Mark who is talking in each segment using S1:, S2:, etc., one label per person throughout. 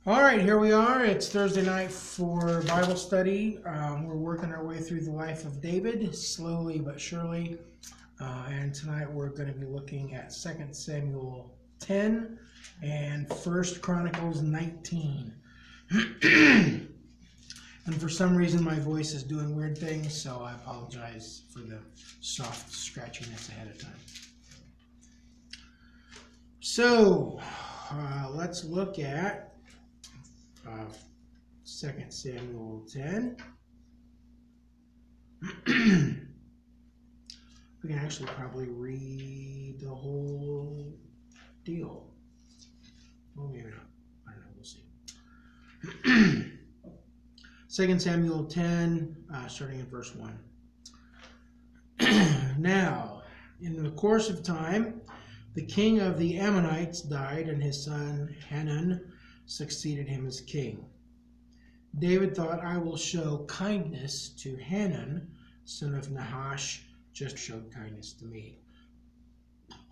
S1: All right, here we are. It's Thursday night for Bible study. We're working our way through the life of David, slowly but surely. And tonight we're going to be looking at 2 Samuel 10 and 1 Chronicles 19. And for some reason my voice is doing weird things, so I apologize for the soft scratchiness ahead of time. So, let's look at 2 Samuel 10. We can actually probably read the whole deal. Well, maybe not. I don't know. We'll see. 2 Samuel 10, starting in verse 1. Now, in the course of time, the king of the Ammonites died, and his son Hanun succeeded him as king. David thought, I will show kindness to Hanun, son of Nahash, just showed kindness to me.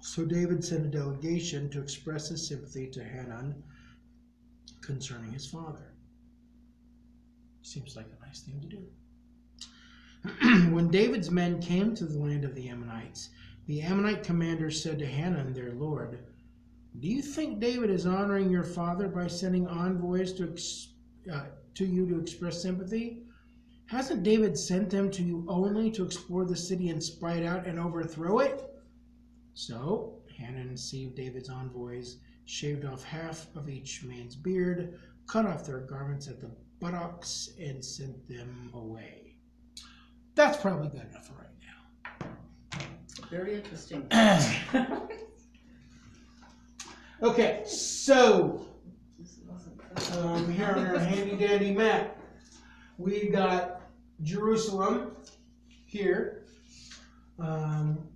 S1: So David sent a delegation to express his sympathy to Hanun concerning his father. Seems like a nice thing to do. When David's men came to the land of the Ammonites, the Ammonite commander said to Hanun, their lord, do you think David is honoring your father by sending envoys to you to express sympathy? Hasn't David sent them to you only to explore the city and spy it out and overthrow it? So Hanun received David's envoys, shaved off half of each man's beard, cut off their garments at the buttocks, and sent them away. That's probably good enough for right now.
S2: Very interesting.
S1: Okay, so here on our handy dandy map, we've got Jerusalem here,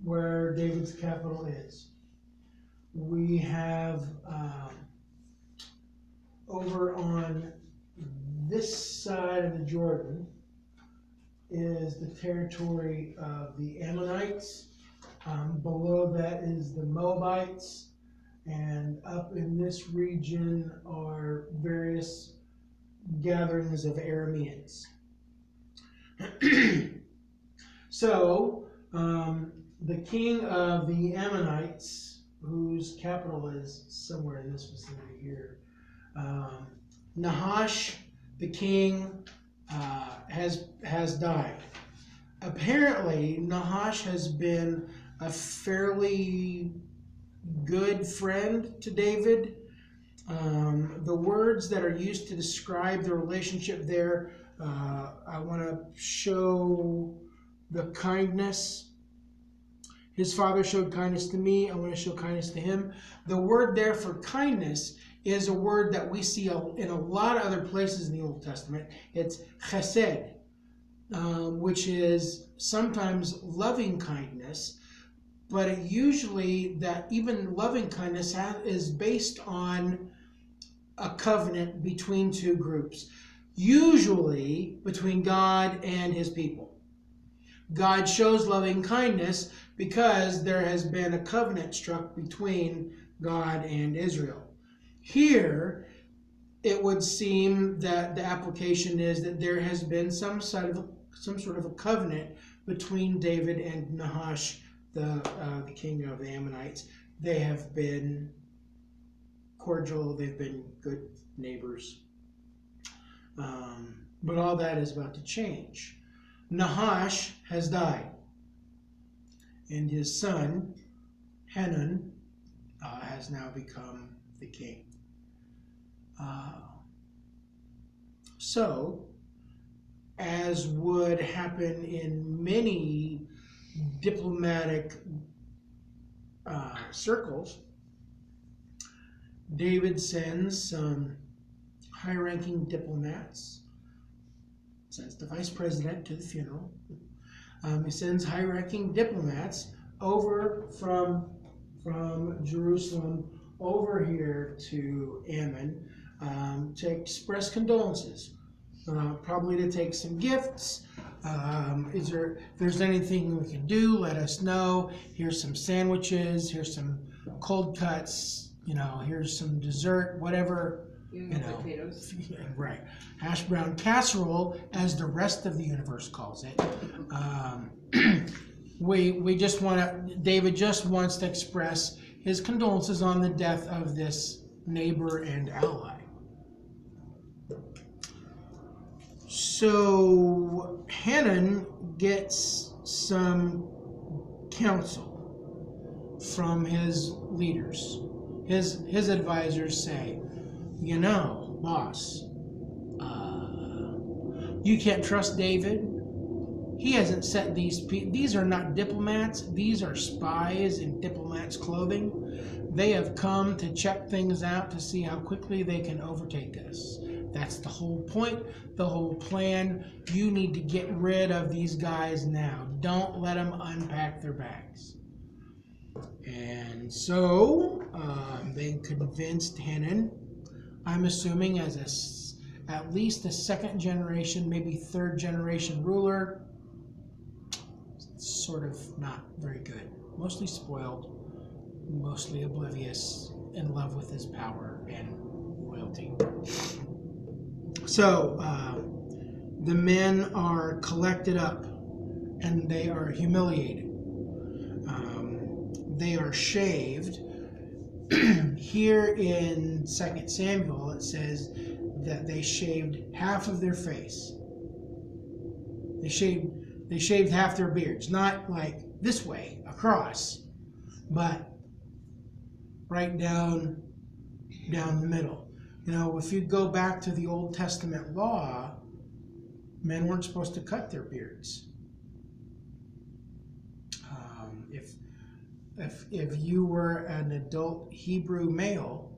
S1: where David's capital is. We have over on this side of the Jordan is the territory of the Ammonites. Below that is the Moabites. And up in this region are various gatherings of Arameans. So, the king of the Ammonites, whose capital is somewhere in this vicinity here, Nahash, the king, has died. Apparently, Nahash has been a fairly good friend to David. The words that are used to describe the relationship there, I want to show the kindness. His father showed kindness to me. I want to show kindness to him. The word there for kindness is a word that we see in a lot of other places in the Old Testament. It's chesed, which is sometimes loving kindness. But usually that even loving kindness is based on a covenant between two groups, usually between God and his people. God shows loving kindness because there has been a covenant struck between God and Israel. Here, it would seem that the application is that there has been some sort of a covenant between David and Nahash, the king of the Ammonites. They have been cordial, they've been good neighbors. But all that is about to change. Nahash has died, and his son, Hanun, has now become the king. So, as would happen in many diplomatic circles, David sends some high-ranking diplomats, sends the vice president to the funeral. He sends high-ranking diplomats over from Jerusalem over here to Ammon to express condolences, probably to take some gifts. If there's anything we can do, let us know. Here's some sandwiches, here's some cold cuts, here's some dessert, whatever
S2: Potatoes.
S1: Right. Hash brown casserole, as the rest of the universe calls it. We just want to, David just wants to express his condolences on the death of this neighbor and ally. So Hannon gets some counsel from his leaders. His advisors say, you know, boss, you can't trust David. He hasn't set these are not diplomats. These are spies in diplomats' clothing. They have come to check things out to see how quickly they can overtake us. That's the whole point, the whole plan. You need to get rid of these guys now. Don't let them unpack their bags. And so they convinced Hannon, I'm assuming as at least a second generation, maybe third generation ruler, sort of not very good, mostly spoiled, mostly oblivious, in love with his power and royalty. So the men are collected up and they are humiliated. They are shaved. Here in 2 Samuel it says that they shaved half of their face. They shaved half their beards, not like this way across, but right down the middle. You know, if you go back to the Old Testament law, men weren't supposed to cut their beards. If you were an adult Hebrew male,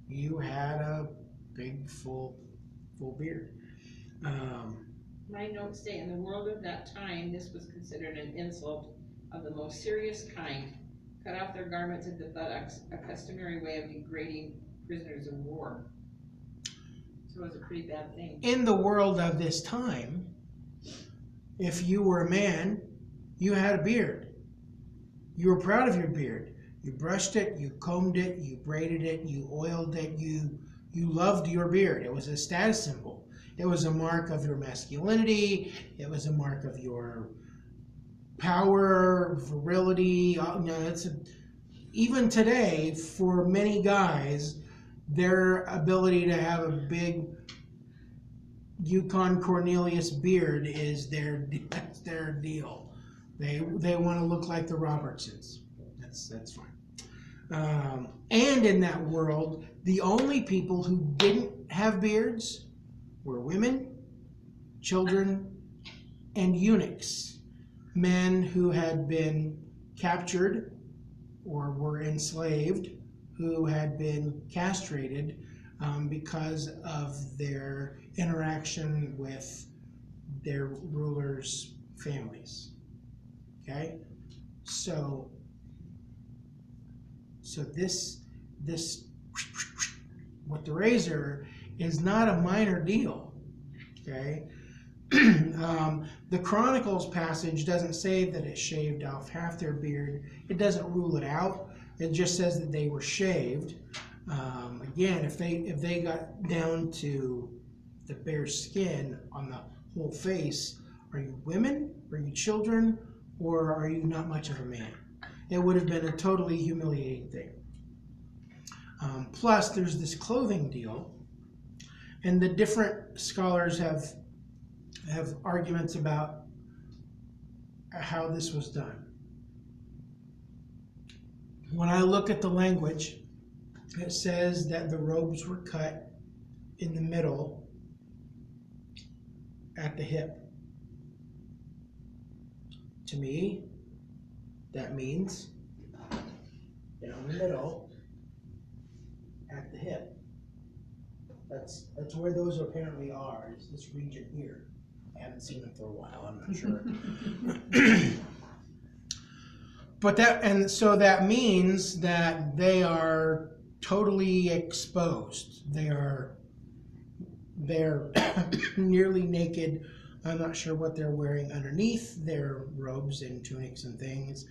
S1: you had a big full beard.
S2: My notes say, in the world of that time, this was considered an insult of the most serious kind. Cut off their garments at the buttocks, a customary way of degrading prisoners of war. So it was a pretty bad thing.
S1: In the world of this time, if you were a man, you had a beard. You were proud of your beard. You brushed it, you combed it, you braided it, you oiled it, you loved your beard. It was a status symbol. It was a mark of your masculinity. It was a mark of your power, virility. Even today, for many guys, their ability to have a big Yukon Cornelius beard is their deal. They want to look like the Robertsons. That's fine. And in that world, the only people who didn't have beards were women, children, and eunuchs, men who had been captured or were enslaved, who had been castrated because of their interaction with their rulers' families. Okay, so this with the razor is not a minor deal. Okay, the Chronicles passage doesn't say that it shaved off half their beard. It doesn't rule it out. It just says that they were shaved. Again, if they got down to the bare skin on the whole face, are you women? Are you children? Or are you not much of a man? It would have been a totally humiliating thing. Plus, there's this clothing deal, and the different scholars have arguments about how this was done. When I look at the language, it says that the robes were cut in the middle at the hip. To me, that means down the middle at the hip. That's where those apparently are. It's this region here. I haven't seen them for a while. I'm not sure. But so that means that they are totally exposed. They're nearly naked. I'm not sure what they're wearing underneath their robes and tunics and things.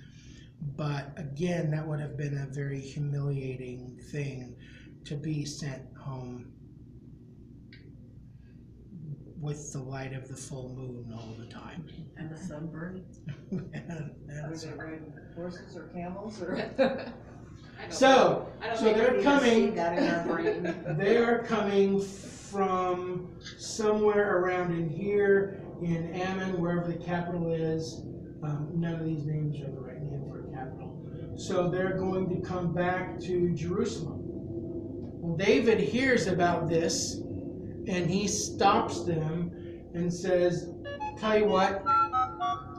S1: But again, that would have been a very humiliating thing to be sent home with the light of the full moon all the time.
S3: And the sunburn?
S1: and
S3: Are they riding horses or camels or?
S1: So they're coming.
S3: That in our brain.
S1: They are coming from somewhere around in here, in Ammon, wherever the capital is. None of these names are the right name for a capital. So they're going to come back to Jerusalem. Well, David hears about this, and he stops them and says, "Tell you what,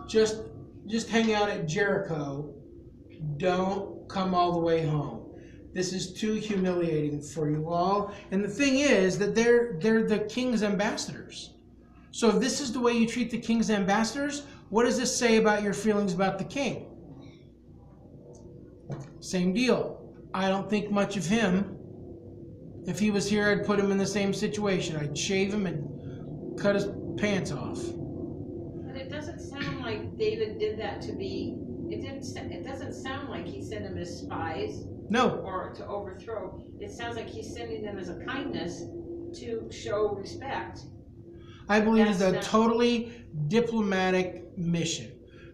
S1: just hang out at Jericho. Don't come all the way home. This is too humiliating for you all." And the thing is that they're the king's ambassadors. So if this is the way you treat the king's ambassadors, what does this say about your feelings about the king? Same deal. I don't think much of him. If he was here, I'd put him in the same situation. I'd shave him and cut his pants off.
S2: But it doesn't sound like David did that to be. It doesn't sound like he sent them as spies.
S1: No.
S2: Or to overthrow. It sounds like he's sending them as a kindness to show respect.
S1: I believe it's a totally diplomatic mission.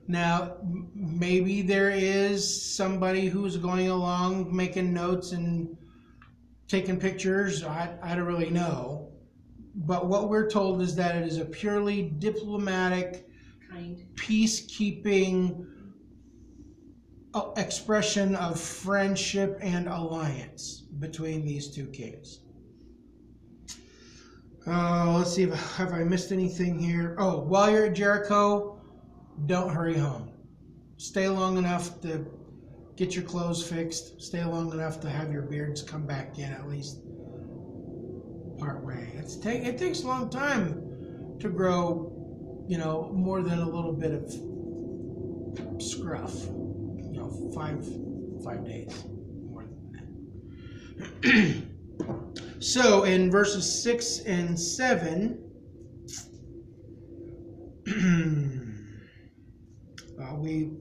S1: Now, maybe there is somebody who's going along making notes and taking pictures. I don't really know. But what we're told is that it is a purely diplomatic, peacekeeping expression of friendship and alliance between these two kings. Let's see, have I missed anything here? Oh, while you're at Jericho, don't hurry home. Stay long enough to get your clothes fixed. Stay long enough to have your beards come back in at least part way. It takes a long time to grow, more than a little bit of scruff. 5 days, more than that. So in verses 6 and 7,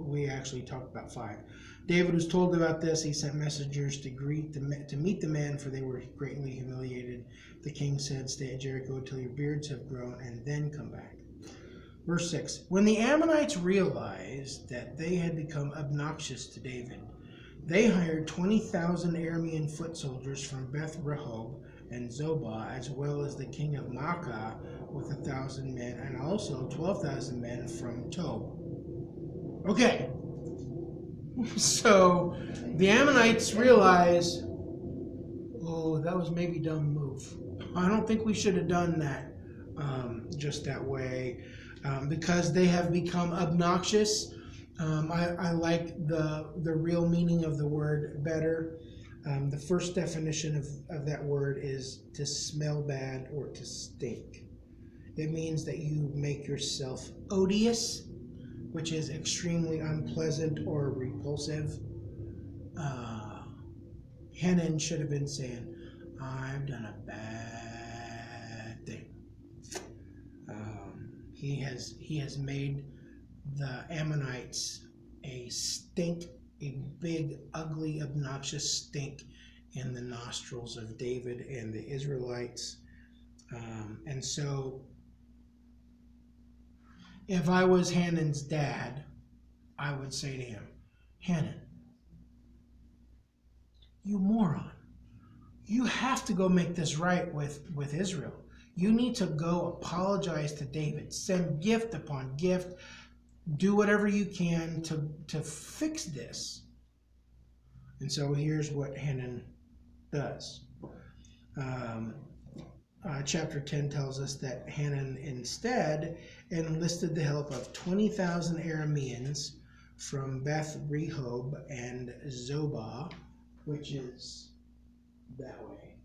S1: we actually talked about 5. David was told about this. He sent messengers to meet the men, for they were greatly humiliated. The king said, "Stay at Jericho until your beards have grown, and then come back." Verse 6, when the Ammonites realized that they had become obnoxious to David, they hired 20,000 Aramean foot soldiers from Beth Rehob and Zobah, as well as the king of Maacah with 1,000 men, and also 12,000 men from Tob. Okay, so the Ammonites realize, that was maybe a dumb move. I don't think we should have done that just that way. Because they have become obnoxious. I like the real meaning of the word better. The first definition of that word is to smell bad or to stink. It means that you make yourself odious, which is extremely unpleasant or repulsive. Hanan should have been saying, "I've done a bad thing." He has made the Ammonites a stink, a big, ugly, obnoxious stink in the nostrils of David and the Israelites. And so, if I was Hanan's dad, I would say to him, "Hanan, you moron, you have to go make this right with Israel. You need to go apologize to David. Send gift upon gift. Do whatever you can to fix this." And so here's what Hanan does. Chapter 10 tells us that Hanan instead enlisted the help of 20,000 Arameans from Beth Rehob and Zobah, which is that way.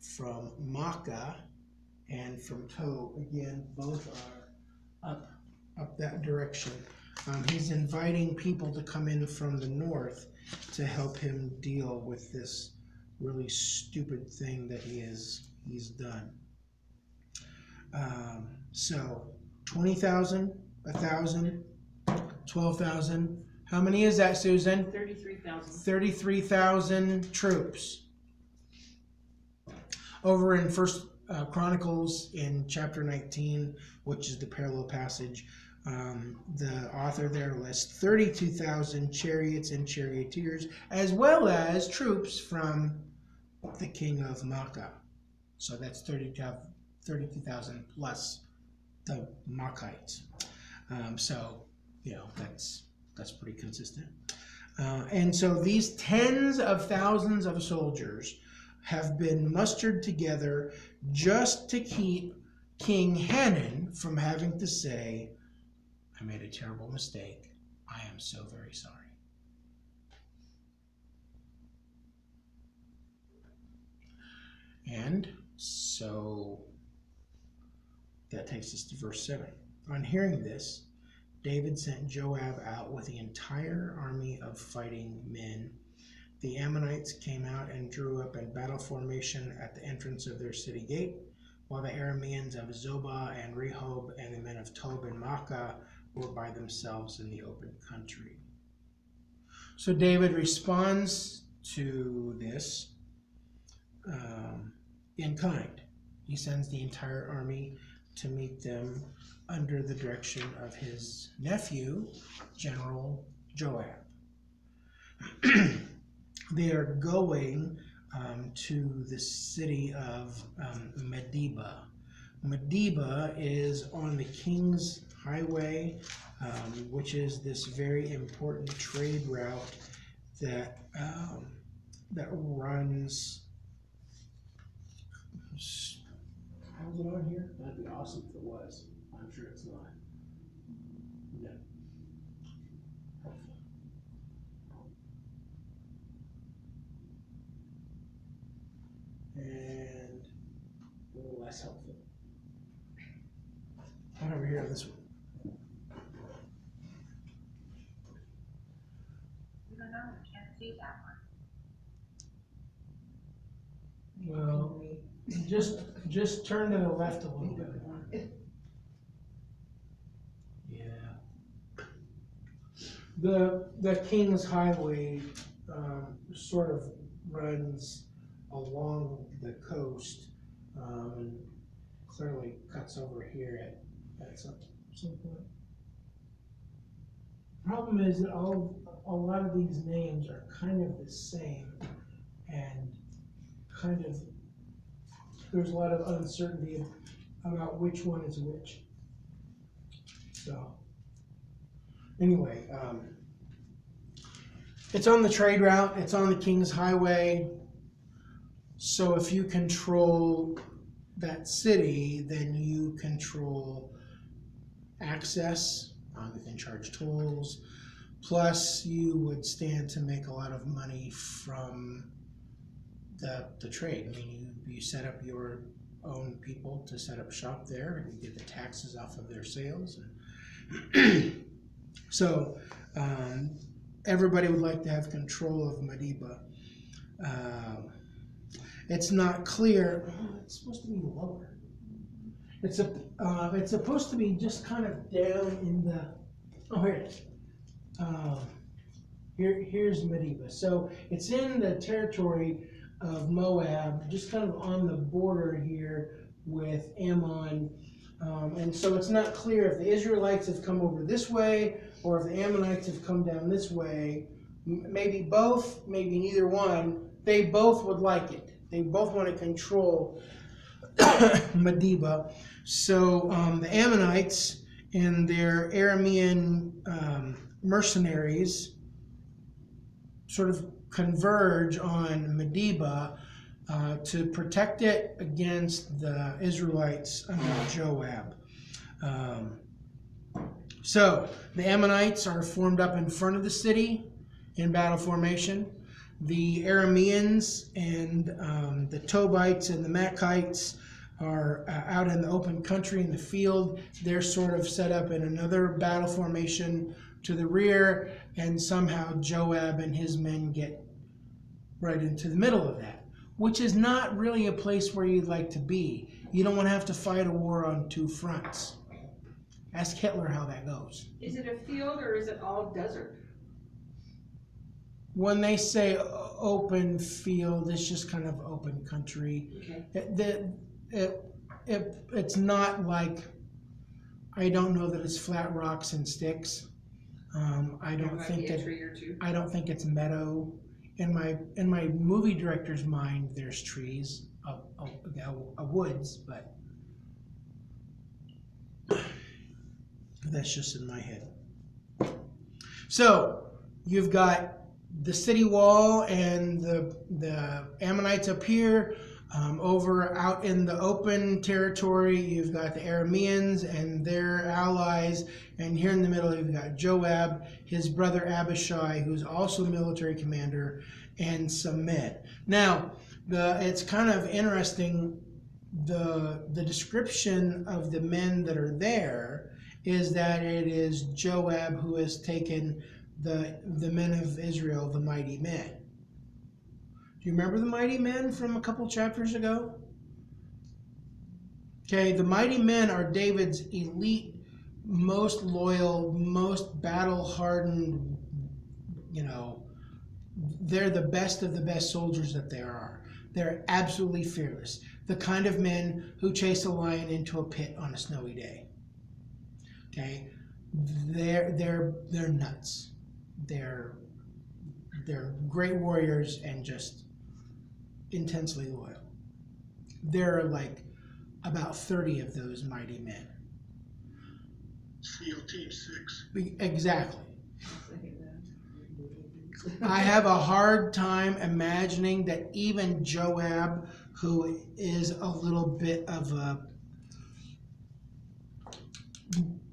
S1: From Maacah and from Tob. Again, both are up that direction. He's inviting people to come in from the north to help him deal with this really stupid thing that he's done. So 20,000, 1,000, 12,000. How many is that, Susan?
S2: 33,000.
S1: 33,000 troops. Over in First Chronicles in chapter 19, which is the parallel passage, the author there lists 32,000 chariots and charioteers, as well as troops from the king of Makkah. So that's 32,000 plus the Makkites. So, that's pretty consistent. And so these tens of thousands of soldiers have been mustered together just to keep King Hanan from having to say, I made a terrible mistake. I am so very sorry. And so that takes us to verse 7. On hearing this, David sent Joab out with the entire army of fighting men. The Ammonites came out and drew up in battle formation at the entrance of their city gate, while the Arameans of Zobah and Rehob and the men of Tob and Makkah were by themselves in the open country. So David responds to this in kind. He sends the entire army to meet them under the direction of his nephew, General Joab. They are going to the city of Medeba. Medeba is on the King's Highway, which is this very important trade route that runs. How's it on here? That'd be awesome if it was. I'm sure it's not. No. And a little less helpful. Right over here on this one.
S4: I don't know, I can't see that one.
S1: Well, just turn to the left a little bit. Yeah. The King's Highway sort of runs along the coast, and clearly cuts over here at some point. Problem is that a lot of these names are kind of the same, and kind of there's a lot of uncertainty about which one is which. So anyway, it's on the trade route, it's on the King's Highway. So if you control that city, then you control access, you can charge tolls, plus you would stand to make a lot of money from the trade. I mean, you set up your own people to set up shop there, and you get the taxes off of their sales. And so everybody would like to have control of Medeba. It's not clear. It's supposed to be lower. It's supposed to be just kind of down in the. Oh, here it is. Here's Medeba. So it's in the territory of Moab, just kind of on the border here with Ammon. And so it's not clear if the Israelites have come over this way or if the Ammonites have come down this way. Maybe both, maybe neither one. They both would like it. They both want to control Medeba. So the Ammonites and their Aramean mercenaries sort of converge on Medeba to protect it against the Israelites under Joab. So the Ammonites are formed up in front of the city in battle formation. The Arameans and the Tobites and the Makkites are out in the open country in the field. They're sort of set up in another battle formation to the rear, and somehow Joab and his men get right into the middle of that, which is not really a place where you'd like to be. You don't want to have to fight a war on two fronts. Ask Hitler how that goes.
S2: Is it a field or is it all desert?
S1: when they say open field, it's just kind of open country.
S2: Okay.
S1: It's not like, I don't know that it's flat rocks and sticks. I
S2: There
S1: don't
S2: might
S1: think
S2: be a
S1: that,
S2: tree or two.
S1: I don't think it's meadow. In my movie director's mind, there's trees, a woods, but that's just in my head. So you've got the city wall and the Ammonites up here. Over out in the open territory, you've got the Arameans and their allies, and here in the middle you've got Joab, his brother Abishai, who's also military commander, and some men. Now, it's kind of interesting, the description of the men that are there is that it is Joab who has taken the men of Israel, the mighty men. Do you remember the mighty men from a couple chapters ago? Okay, the mighty men are David's elite, most loyal, most battle-hardened, they're the best of the best soldiers that there are. They're absolutely fearless. The kind of men who chase a lion into a pit on a snowy day. Okay? They're nuts. They're great warriors and just intensely loyal. There are like about 30 of those mighty men.
S5: SEAL Team 6.
S1: Exactly. I have a hard time imagining that even Joab, who is a little bit of a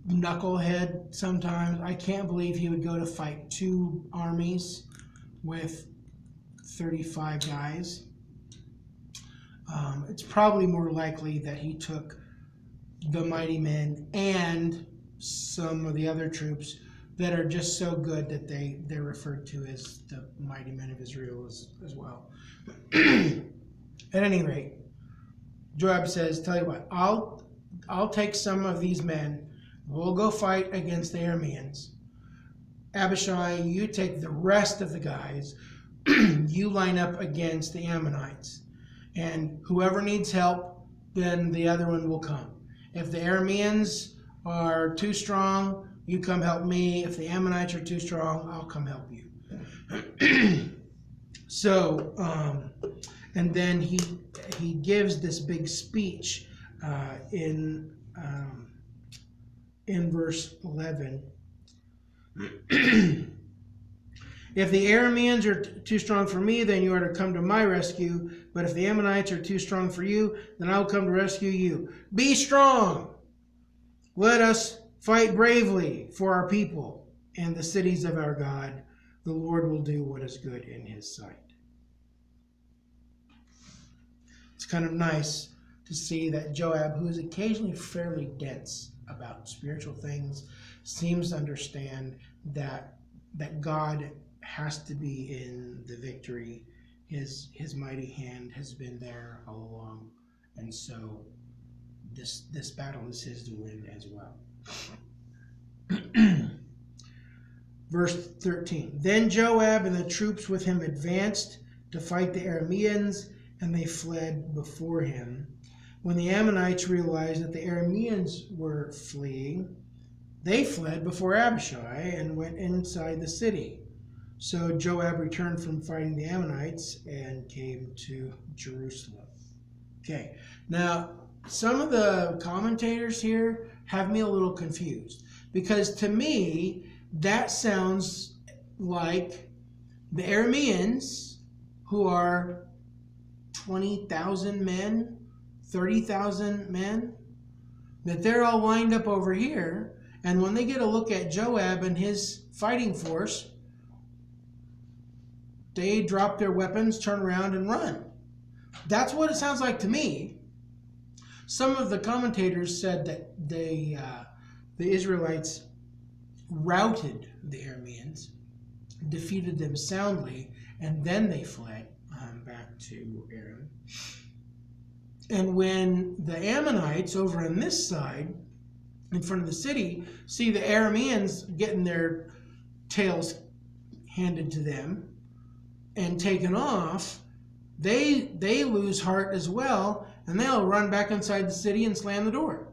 S1: knucklehead sometimes, I can't believe he would go to fight 2 armies with 35 guys. It's probably more likely that he took the mighty men and some of the other troops that are just so good that they're referred to as the mighty men of Israel as well. At any rate, Joab says, tell you what, I'll take some of these men, we'll go fight against the Arameans. Abishai, you take the rest of the guys, you line up against the Ammonites. And whoever needs help, then the other one will come. If the Arameans are too strong, you come help me. If the Ammonites are too strong, I'll come help you. So, and then he gives this big speech in verse 11. If the Arameans are too strong for me, then you are to come to my rescue. But if the Ammonites are too strong for you, then I will come to rescue you. Be strong. Let us fight bravely for our people and the cities of our God. The Lord will do what is good in his sight. It's kind of nice to see that Joab, who is occasionally fairly dense about spiritual things, seems to understand that God has to be in the victory. His mighty hand has been there all along, and so this battle is his to win as well. Verse 13. Then Joab and the troops with him advanced to fight the Arameans, and they fled before him. When the Ammonites realized that the Arameans were fleeing, they fled before Abishai and went inside the city. So Joab returned from fighting the Ammonites and came to Jerusalem. Okay, now some of the commentators here have me a little confused, because to me that sounds like the Arameans, who are 20,000 men, 30,000 men, that they're all lined up over here, and when they get a look at Joab and his fighting force, they drop their weapons, turn around, and run. That's what it sounds like to me. Some of the commentators said that the Israelites routed the Arameans, defeated them soundly, and then they fled back to Aram. And when the Ammonites over on this side, in front of the city, see the Arameans getting their tails handed to them, and taken off, they lose heart as well, and they'll run back inside the city and slam the door.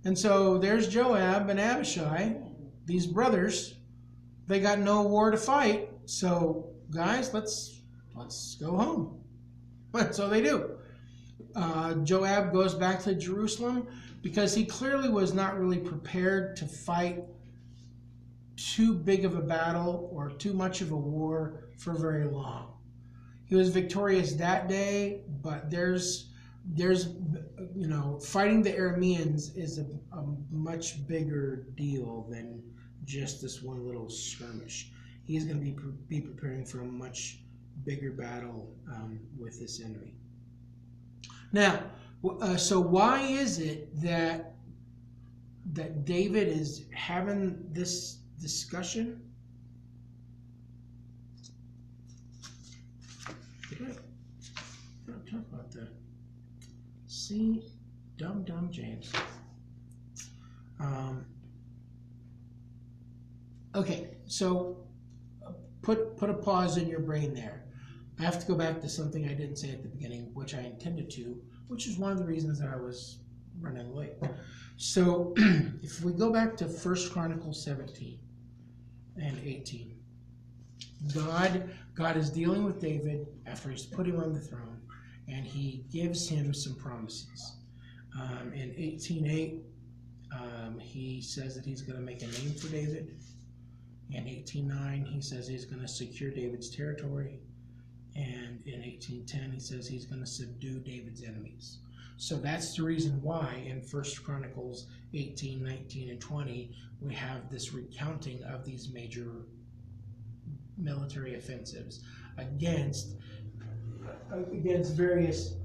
S1: And so there's Joab and Abishai, these brothers. They got no war to fight, so guys, let's go home. So they do. Joab goes back to Jerusalem because he clearly was not really prepared to fight too big of a battle or too much of a war for very long. He was victorious that day, but there's fighting the Arameans is a much bigger deal than just this one little skirmish. He's going to be preparing for a much bigger battle with this enemy. Now, so why is it that David is having this discussion? Did I not talk about that? See, dumb James. Okay, so put a pause in your brain there. I have to go back to something I didn't say at the beginning, which I intended to, which is one of the reasons that I was running late. So if we go back to 1 Chronicles 17 and 18, God is dealing with David after he's put him on the throne, and he gives him some promises. In 18:8, he says that he's going to make a name for David. In 18:9, he says he's going to secure David's territory. And in 18:10, he says he's going to subdue David's enemies. So that's the reason why in 1 Chronicles 18, 19, and 20, we have this recounting of these major military offensives against various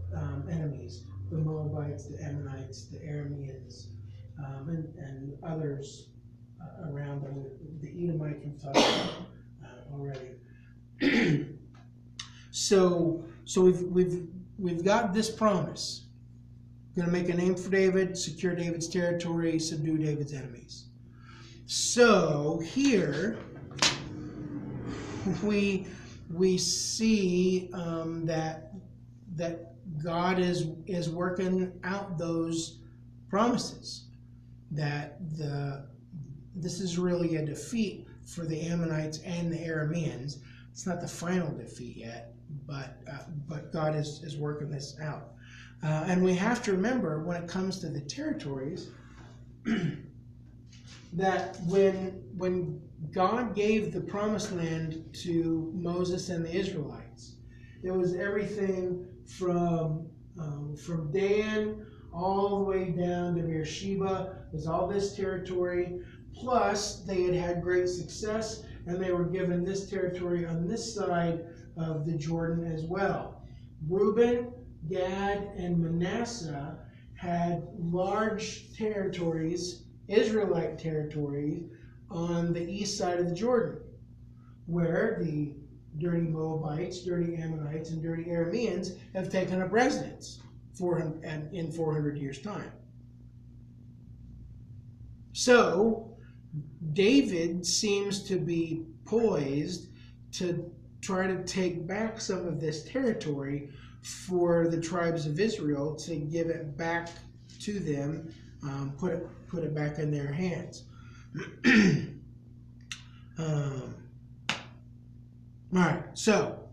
S1: enemies, the Moabites, the Ammonites, the Arameans, and others around them. The Edomites we've talked about already. So we've got this promise. Going to make a name for David, secure David's territory, subdue David's enemies. So here we see that God is working out those promises. That this is really a defeat for the Ammonites and the Arameans. It's not the final defeat yet, but God is working this out. And we have to remember, when it comes to the territories, that when God gave the promised land to Moses and the Israelites, it was everything from Dan all the way down to Beersheba. It was all this territory. Plus, they had great success, and they were given this territory on this side of the Jordan as well. Reuben, Gad, and Manasseh had large territories, Israelite territories, on the east side of the Jordan, where the dirty Moabites, dirty Ammonites, and dirty Arameans have taken up residence in 400 years' time. So, David seems to be poised to try to take back some of this territory for the tribes of Israel, to give it back to them, put it back in their hands. All right, so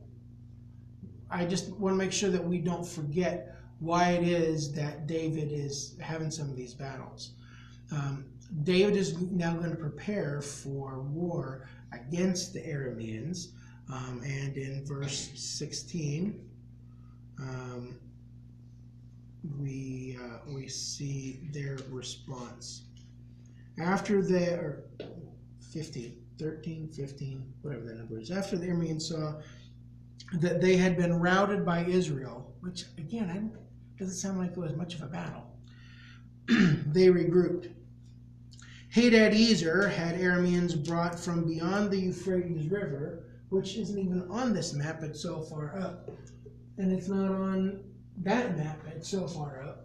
S1: I just want to make sure that we don't forget why it is that David is having some of these battles. David is now going to prepare for war against the Arameans, and in verse 16, we see their response. After their 13, 15, whatever the number is, after the Arameans saw that they had been routed by Israel, which again, doesn't sound like it was much of a battle, they regrouped. Hadadezer had Arameans brought from beyond the Euphrates River, which isn't even on this map, it's so far up. And it's not on that map, it's so far up.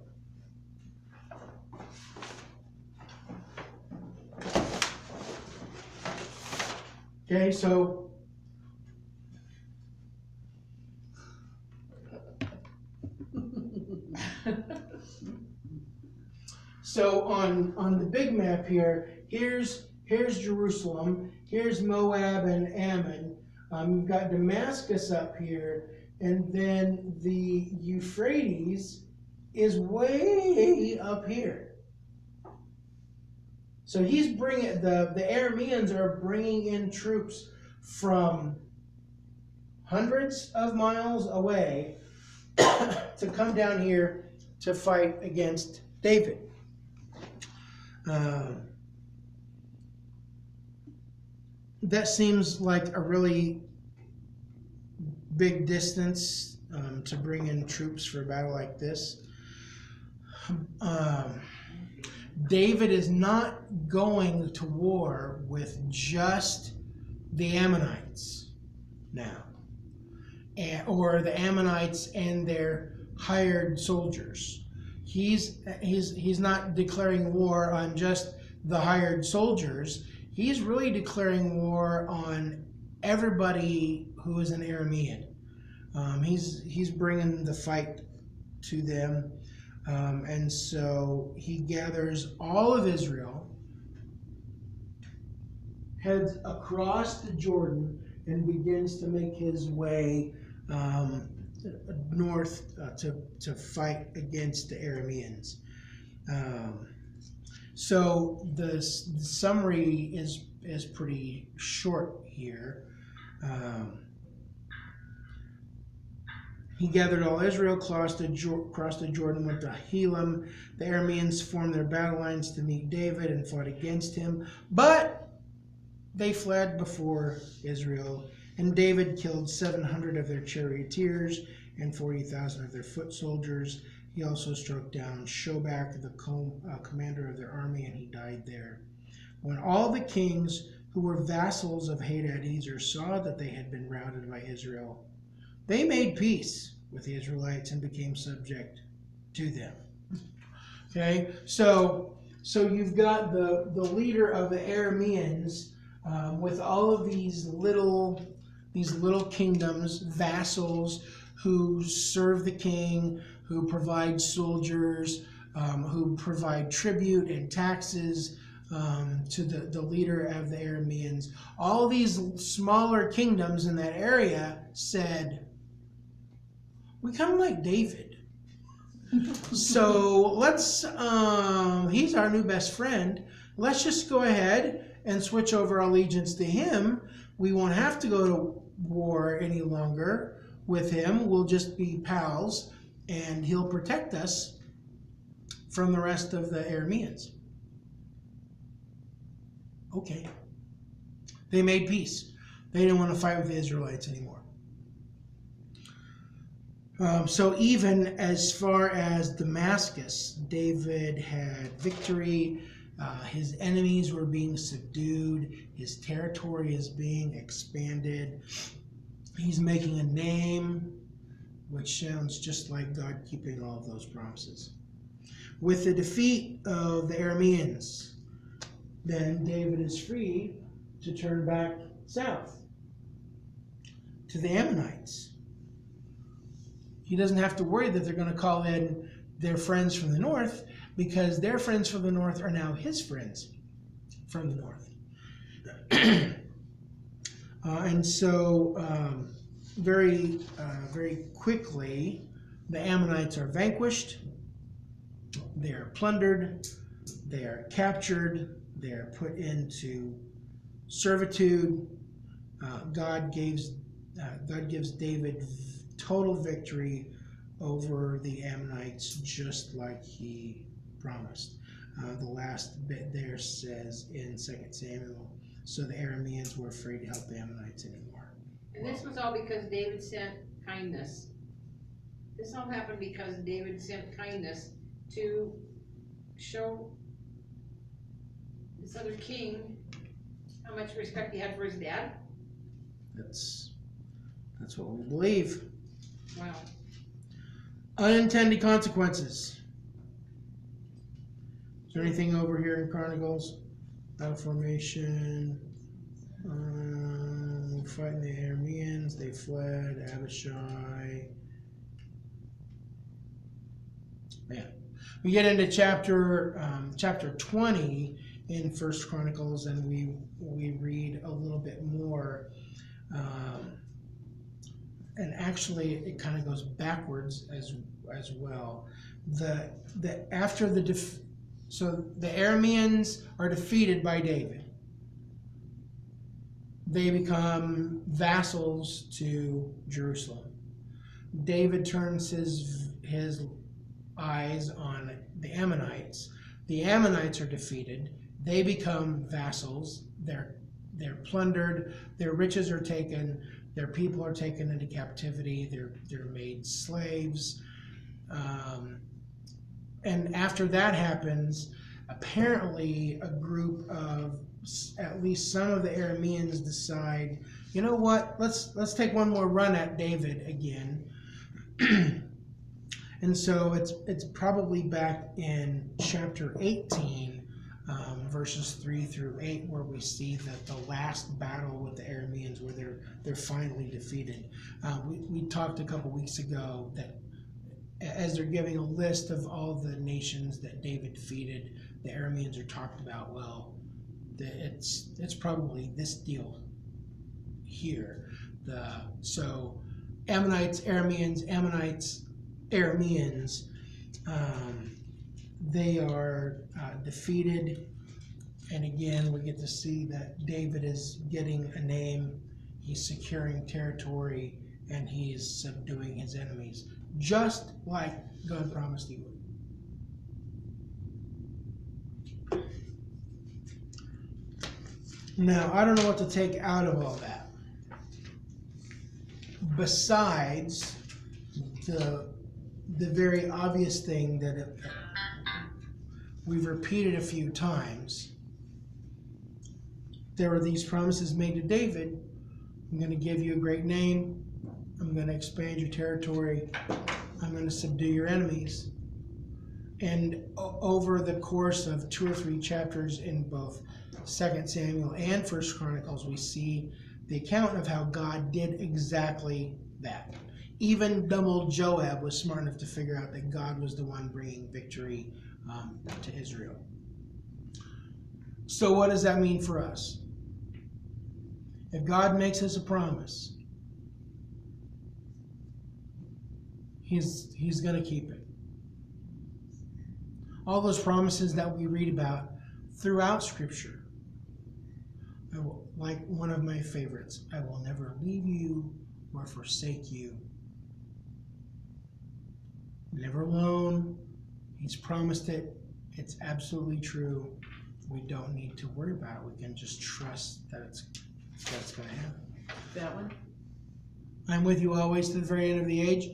S1: Okay, so So on the big map here, here's Jerusalem, here's Moab and Ammon. You've got Damascus up here, and then the Euphrates is way up here. So he's bringing the Arameans are bringing in troops from hundreds of miles away to come down here to fight against David. That seems like a really big distance to bring in troops for a battle like this. David is not going to war with just the Ammonites now, or the Ammonites and their hired soldiers. He's not declaring war on just the hired soldiers. He's really declaring war on everybody who is an Aramean. He's bringing the fight to them, and so he gathers all of Israel, heads across the Jordan, and begins to make his way north to fight against the Arameans. So the summary is pretty short here. He gathered all Israel, crossed the Jordan, went to Helam. The Arameans formed their battle lines to meet David and fought against him, but they fled before Israel. And David killed 700 of their charioteers and 40,000 of their foot soldiers. He also struck down Shobak, the commander of their army, and he died there. When all the kings who were vassals of Hadadezer saw that they had been routed by Israel, they made peace with the Israelites and became subject to them. Okay, so you've got the leader of the Arameans with all of these little kingdoms, vassals who serve the king, who provide soldiers, who provide tribute and taxes to the leader of the Arameans. All these smaller kingdoms in that area said, we kind of like David. So let's, he's our new best friend. Let's just go ahead and switch over allegiance to him. We won't have to go to war any longer with him. We'll just be pals, and he'll protect us from the rest of the Arameans. Okay. They made peace. They didn't want to fight with the Israelites anymore. So even as far as Damascus, David had victory. His enemies were being subdued. His territory is being expanded. He's making a name, which sounds just like God keeping all of those promises. With the defeat of the Arameans, then David is free to turn back south to the Ammonites. He doesn't have to worry that they're going to call in their friends from the north, because their friends from the north are now his friends from the north. And so very quickly, the Ammonites are vanquished, they are plundered, they are captured, they are put into servitude. God gives David total victory over the Ammonites, just like he promised. The last bit there says in 2 Samuel, so the Arameans were afraid to help the Ammonites anymore.
S2: And this was all because David sent kindness. This all happened because David sent kindness to show this other king how much respect he had for his dad.
S1: That's what we believe.
S2: Wow.
S1: Unintended consequences. Is there anything over here in Chronicles? Battle formation. Fighting the Arameans. They fled. Abishai. Yeah. We get into chapter 20 in First Chronicles, and we read a little bit more. And actually, it kind of goes backwards as well. So the Arameans are defeated by David. They become vassals to Jerusalem. David turns his eyes on the Ammonites. The Ammonites are defeated. They become vassals. They're plundered. Their riches are taken. Their people are taken into captivity. They're made slaves. And after that happens, apparently a group of at least some of the Arameans decide, you know what? Let's take one more run at David again. And so it's probably back in chapter 18, verses 3 through 8, where we see that the last battle with the Arameans, where they're finally defeated. We talked a couple weeks ago that as they're giving a list of all the nations that David defeated, the Arameans are talked about. Well, it's probably this deal here. So Ammonites, Arameans, they are defeated. And again, we get to see that David is getting a name, he's securing territory, and he's subduing his enemies, just like God promised he would. Now, I don't know what to take out of all that, besides the very obvious thing that we've repeated a few times. There were these promises made to David. I'm going to give you a great name. I'm going to expand your territory. I'm going to subdue your enemies. And over the course of 2 or 3 chapters in both 2 Samuel and 1 Chronicles, we see the account of how God did exactly that. Even dumb old Joab was smart enough to figure out that God was the one bringing victory to Israel. So what does that mean for us? If God makes us a promise, He's going to keep it. All those promises that we read about throughout Scripture, like one of my favorites, I will never leave you or forsake you. Never alone. He's promised it. It's absolutely true. We don't need to worry about it. We can just trust that it's going to happen.
S3: That one?
S1: I'm with you always to the very end of the age.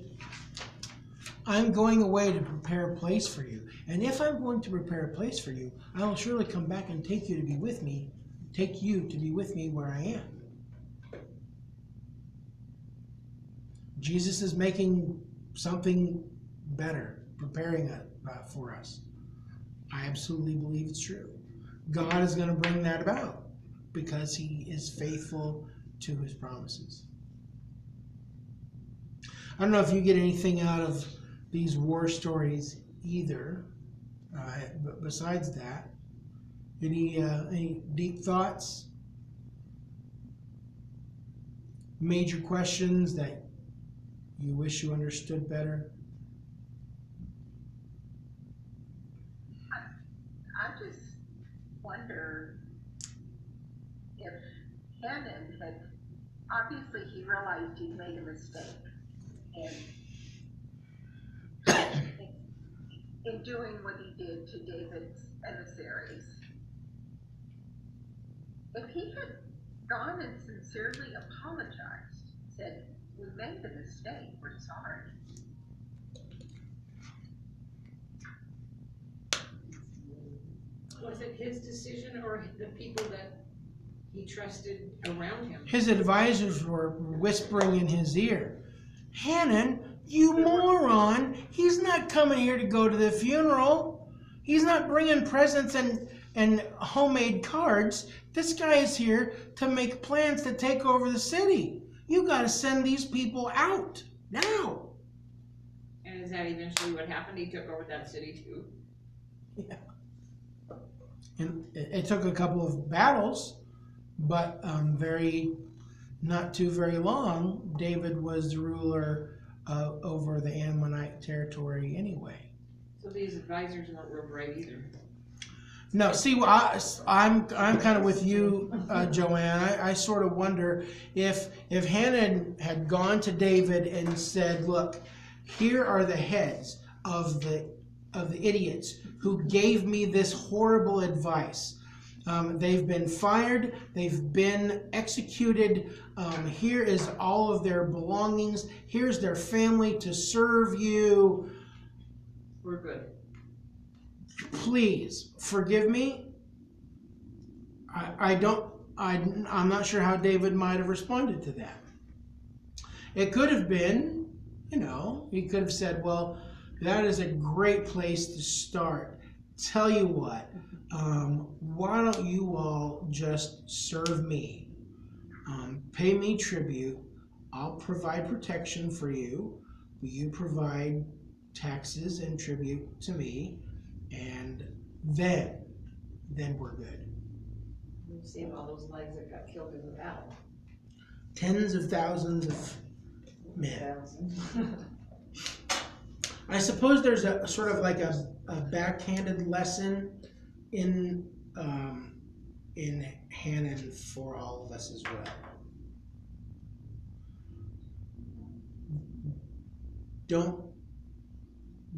S1: I'm going away to prepare a place for you. And if I'm going to prepare a place for you, I will surely come back and take you to be with me where I am. Jesus is making something better, preparing it for us. I absolutely believe it's true. God is going to bring that about because He is faithful to His promises. I don't know if you get anything out of these war stories either, but besides that, any deep thoughts? Major questions that you wish you understood better?
S5: I just wonder if Hannon had, obviously he realized he'd made a mistake in doing what he did to David's emissaries. If he had gone and sincerely apologized, said, "We made a mistake, we're sorry."
S2: Was it his decision or the people that he trusted around him?
S1: His advisors were whispering in his ear, "Hannon, you moron! He's not coming here to go to the funeral. He's not bringing presents and homemade cards. This guy is here to make plans to take over the city. You got to send these people out now."
S2: And Is that eventually what happened? He took over that city too?
S1: And it took a couple of battles, but not too very long, David was the ruler over the Ammonite territory anyway.
S2: So these advisors weren't real bright either.
S1: No, see, I'm kind of with you, Joanne. I sort of wonder if Hannah had gone to David and said, "Look, here are the heads of the idiots who gave me this horrible advice. They've been fired. They've been executed. Here is all of their belongings. Here's their family to serve you.
S2: We're good.
S1: Please forgive me." I'm not sure how David might have responded to that. It could have been, he could have said, "Well, that is a great place to start. Tell you what, why don't you all just serve me? Pay me tribute. I'll provide protection for you. You provide taxes and tribute to me, and then we're good."
S3: You've seen all those lives that got killed in the battle.
S1: Tens of thousands of men. I suppose there's a sort of like a backhanded lesson in Hanan for all of us as well.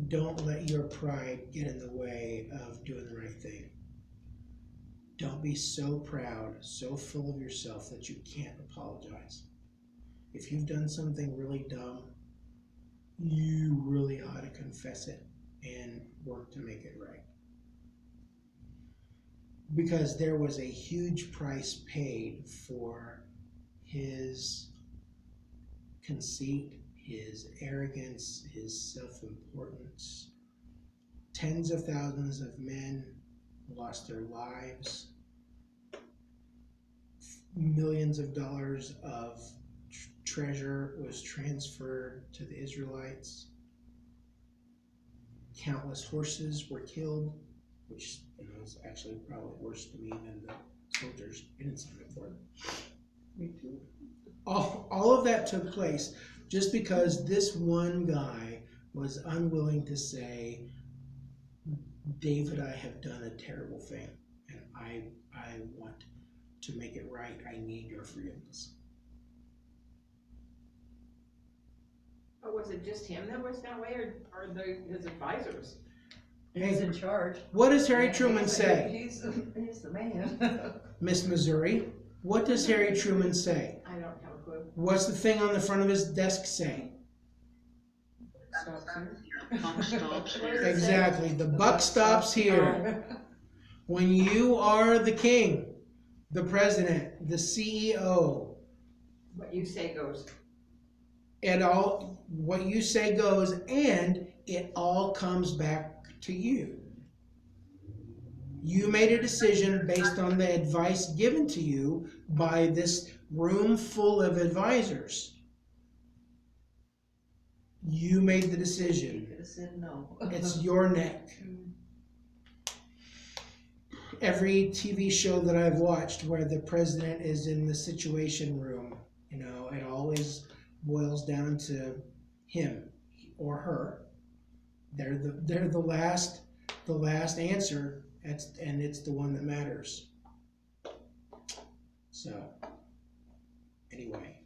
S1: Don't let your pride get in the way of doing the right thing. Don't be so proud, so full of yourself that you can't apologize. If you've done something really dumb, you really ought to confess it and work to make it right. Because there was a huge price paid for his conceit, his arrogance, his self-importance. Tens of thousands of men lost their lives. Millions of dollars of treasure was transferred to the Israelites. Countless horses were killed, which is actually probably worse to me than the soldiers. I didn't sign up for it. Me too. All of that took place just because this one guy was unwilling to say, "David, I have done a terrible thing, and I want to make it right. I need your forgiveness."
S2: But was it just him that was that way, or his advisors?
S3: He's in charge.
S1: What does Harry Truman say?
S3: He's the man.
S1: Miss Missouri, what does Harry Truman say?
S2: I don't have a clue.
S1: What's the thing on the front of his desk say? Exactly. The buck stops here. When you are the king, the president, the CEO,
S2: What you say goes.
S1: what you say goes, and it all comes back to you. You made a decision based on the advice given to you by this room full of advisors. You made the
S3: You
S1: decision.
S3: could have said no.
S1: It's your neck. Every TV show that I've watched where the president is in the situation room, it always boils down to him or her. They're the last answer, and it's the one that matters. So anyway,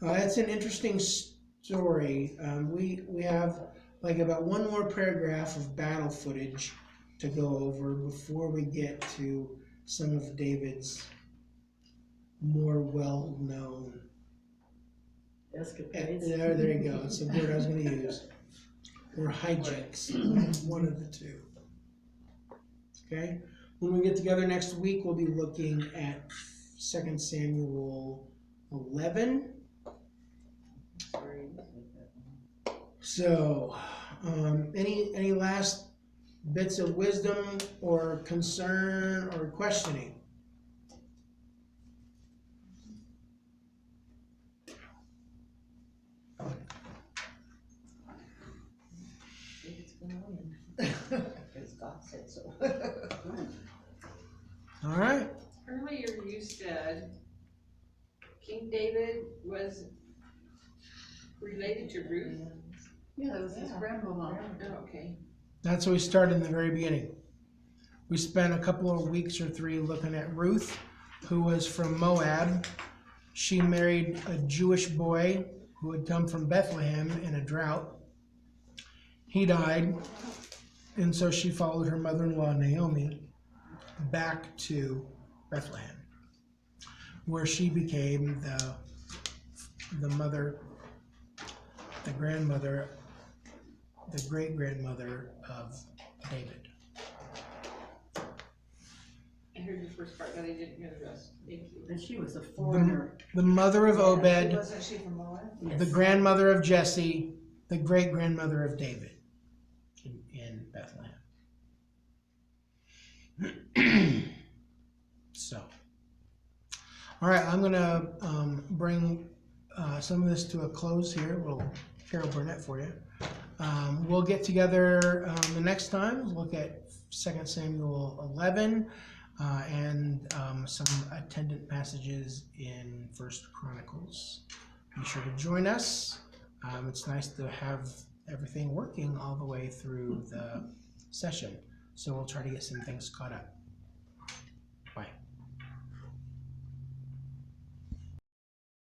S1: it's an interesting story. We have like about one more paragraph of battle footage to go over before we get to some of David's more well-known
S3: Escapades.
S1: there you go. That's the word I was going to use. Or hijinks. One of the two. Okay? When we get together next week, we'll be looking at 2 Samuel 11. So, any last bits of wisdom or concern or questioning?
S3: said so.
S1: All right.
S2: Earlier you said King David was related to Ruth.
S3: Yeah, that was his grandmama.
S2: Oh, okay.
S1: That's what we started in the very beginning. We spent a couple of weeks or 3 looking at Ruth, who was from Moab. She married a Jewish boy who had come from Bethlehem in a drought. He died, and so she followed her mother-in-law Naomi back to Bethlehem, where she became the mother, the grandmother, the great-grandmother of David.
S2: I heard the first part, but I didn't hear the rest. Thank you.
S3: And she was a foreigner.
S1: The mother of Obed,
S3: Wasn't she from Moab?
S1: the grandmother of Jesse, the great-grandmother of David in Bethlehem. So, all right, I'm going to bring some of this to a close here. We'll Carol Burnett for you. We'll get together the next time, look at 2 Samuel 11 and some attendant passages in 1 Chronicles. Be sure to join us. It's nice to have everything working all the way through the session, so we'll try to get some things caught up.